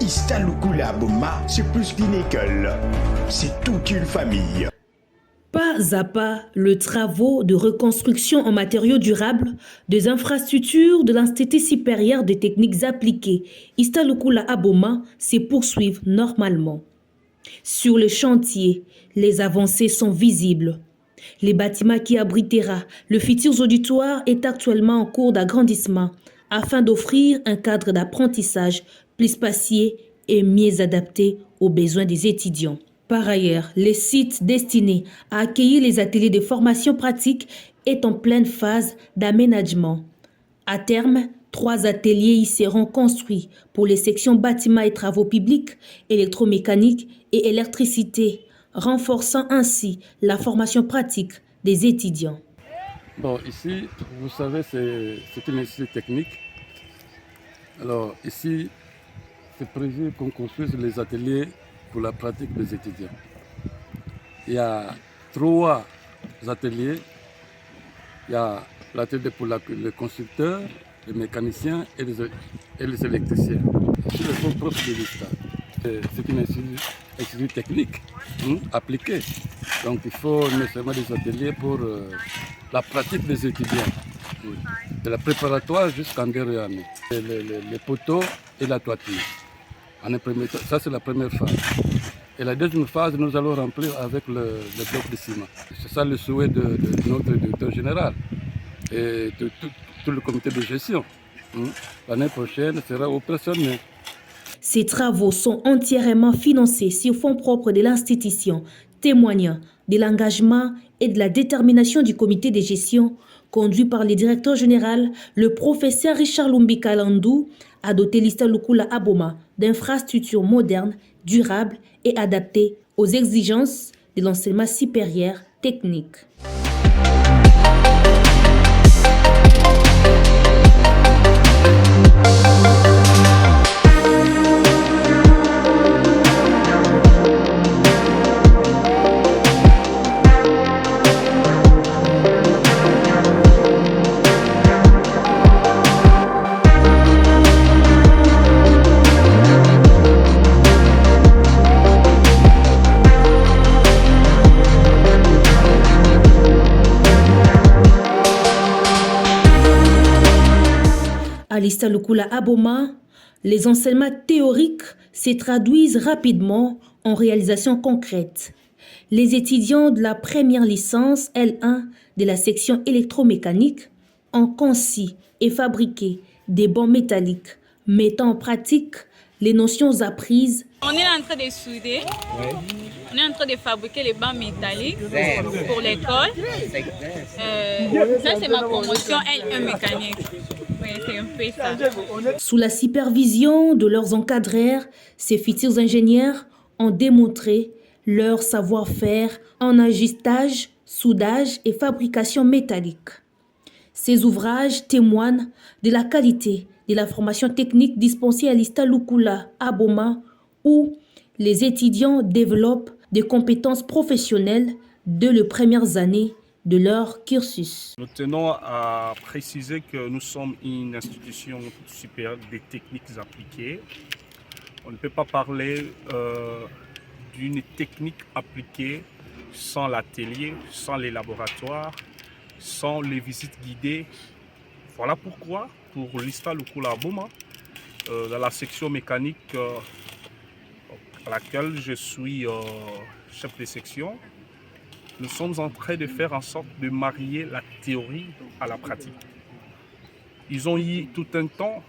Istalukula Aboma, c'est plus qu'une école, c'est toute une famille. Pas à pas, les travaux de reconstruction en matériaux durables des infrastructures de l'Institut supérieur des techniques appliquées Istalukula Aboma se poursuivent normalement. Sur le chantier, les avancées sont visibles. Le bâtiment qui abritera le futur auditoire est actuellement en cours d'agrandissement afin d'offrir un cadre d'apprentissage plus spacieux et mieux adapté aux besoins des étudiants. Par ailleurs, le site destiné à accueillir les ateliers de formation pratique est en pleine phase d'aménagement. À terme, 3 ateliers y seront construits pour les sections bâtiments et travaux publics, électromécanique et électricité, renforçant ainsi la formation pratique des étudiants. Bon, ici, vous savez, c'est une institut technique. Alors, ici, c'est prévu qu'on construise les ateliers pour la pratique des étudiants. Il y a 3 ateliers. Il y a l'atelier pour les constructeurs, les mécaniciens et les électriciens. C'est le fonds propre de l'État. C'est une institut technique appliquée. Donc il faut nécessairement des ateliers pour la pratique des étudiants. De la préparatoire jusqu'en dernière année. Les poteaux et la toiture. Ça c'est la première phase. Et la deuxième phase, nous allons remplir avec le bloc de ciment. C'est ça le souhait de notre directeur général et de tout le comité de gestion. L'année prochaine sera opérationnel. Ces travaux sont entièrement financés sur fonds propres de l'institution, témoignant de l'engagement et de la détermination du comité de gestion conduit par le directeur général, le professeur Richard Lumbi Kalandou, a doté l'Istalukula Aboma d'infrastructures modernes, durables et adaptées aux exigences de l'enseignement supérieur technique. À l'Istalukula Aboma, les enseignements théoriques se traduisent rapidement en réalisations concrètes. Les étudiants de la première licence L1 de la section électromécanique ont conçu et fabriqué des bancs métalliques, mettant en pratique les notions apprises. On est en train de souder, on est en train de fabriquer les bancs métalliques pour l'école. Ça c'est ma promotion L1 mécanique. C'est un peu ça. Sous la supervision de leurs encadreurs, ces futurs ingénieurs ont démontré leur savoir-faire en ajustage, soudage et fabrication métallique. Ces ouvrages témoignent de la qualité de la formation technique dispensée à l'Istalukula Aboma, où les étudiants développent des compétences professionnelles dès les premières années de leur cursus. Nous tenons à préciser que nous sommes une institution supérieure des techniques appliquées. On ne peut pas parler d'une technique appliquée sans l'atelier, sans les laboratoires, sans les visites guidées. Voilà pourquoi, pour l'Istalukula Aboma, dans la section mécanique à laquelle je suis chef de section, nous sommes en train de faire en sorte de marier la théorie à la pratique. Ils ont eu tout un temps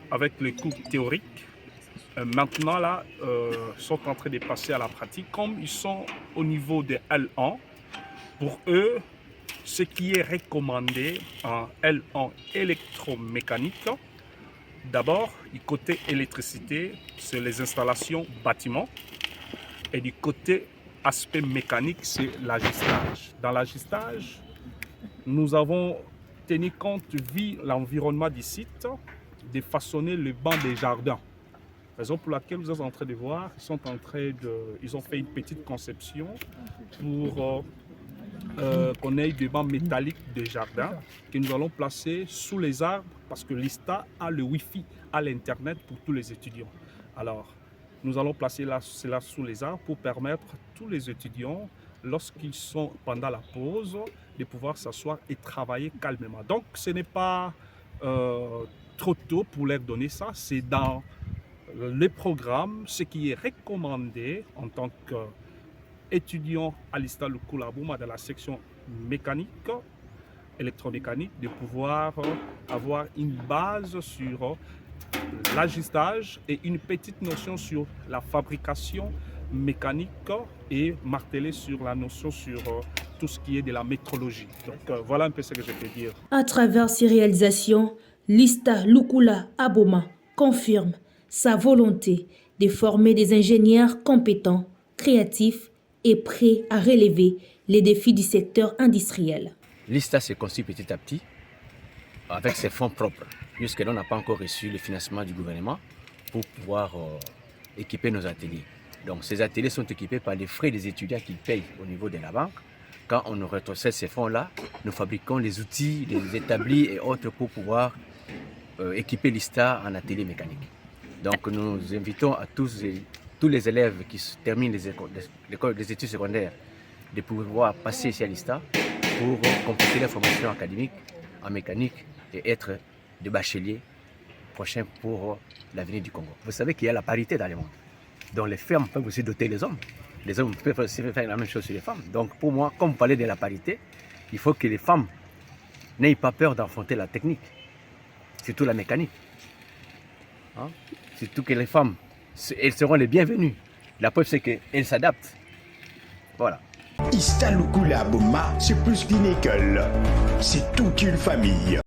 avec les cours théoriques. Maintenant, là, sont en train de passer à la pratique. Comme ils sont au niveau de L1, pour eux, ce qui est recommandé en L1 électromécanique, d'abord, du côté électricité, c'est les installations bâtiments. Et du côté aspect mécanique, c'est l'ajustage. Dans l'ajustage, nous avons tenu compte, vu l'environnement du site, de façonner le banc des jardins. Raison pour laquelle vous êtes en train de voir, ils ont fait une petite conception pour qu'on ait des bancs métalliques de jardin que nous allons placer sous les arbres parce que l'ISTA a le Wi-Fi, a l'Internet pour tous les étudiants. Alors, nous allons placer cela sous les arbres pour permettre à tous les étudiants, lorsqu'ils sont pendant la pause, de pouvoir s'asseoir et travailler calmement. Donc, ce n'est pas trop tôt pour leur donner ça, c'est dans le programme, ce qui est recommandé en tant qu'étudiant à l'ISTA Lukula Abouma dans la section mécanique, électromécanique, de pouvoir avoir une base sur l'ajustage et une petite notion sur la fabrication mécanique et marteler sur la notion sur tout ce qui est de la métrologie. Donc voilà un peu ce que je peux dire. À travers ces réalisations, l'ISTA Lukula Abouma confirme sa volonté de former des ingénieurs compétents, créatifs et prêts à relever les défis du secteur industriel. L'ISTA s'est construit petit à petit avec ses fonds propres. Jusque-là, on n'a pas encore reçu le financement du gouvernement pour pouvoir équiper nos ateliers. Donc ces ateliers sont équipés par les frais des étudiants qui payent au niveau de la banque. Quand on nous retrocède ces fonds-là, nous fabriquons les outils, les établis et autres pour pouvoir équiper l'ISTA en atelier mécanique. Donc nous invitons à tous les élèves qui terminent les études secondaires de pouvoir passer ici à l'ISTA pour compléter la formation académique en mécanique et être des bacheliers prochains pour l'avenir du Congo. Vous savez qu'il y a la parité dans le monde. Donc les femmes peuvent aussi doter les hommes. Les hommes peuvent aussi faire la même chose sur les femmes. Donc pour moi, comme vous parlez de la parité, il faut que les femmes n'aient pas peur d'affronter la technique, surtout la mécanique. Hein? Surtout que les femmes, elles seront les bienvenues. La preuve, c'est qu'elles s'adaptent. Voilà. ISTA Lukula Abouma, c'est plus qu'une école, c'est toute une famille.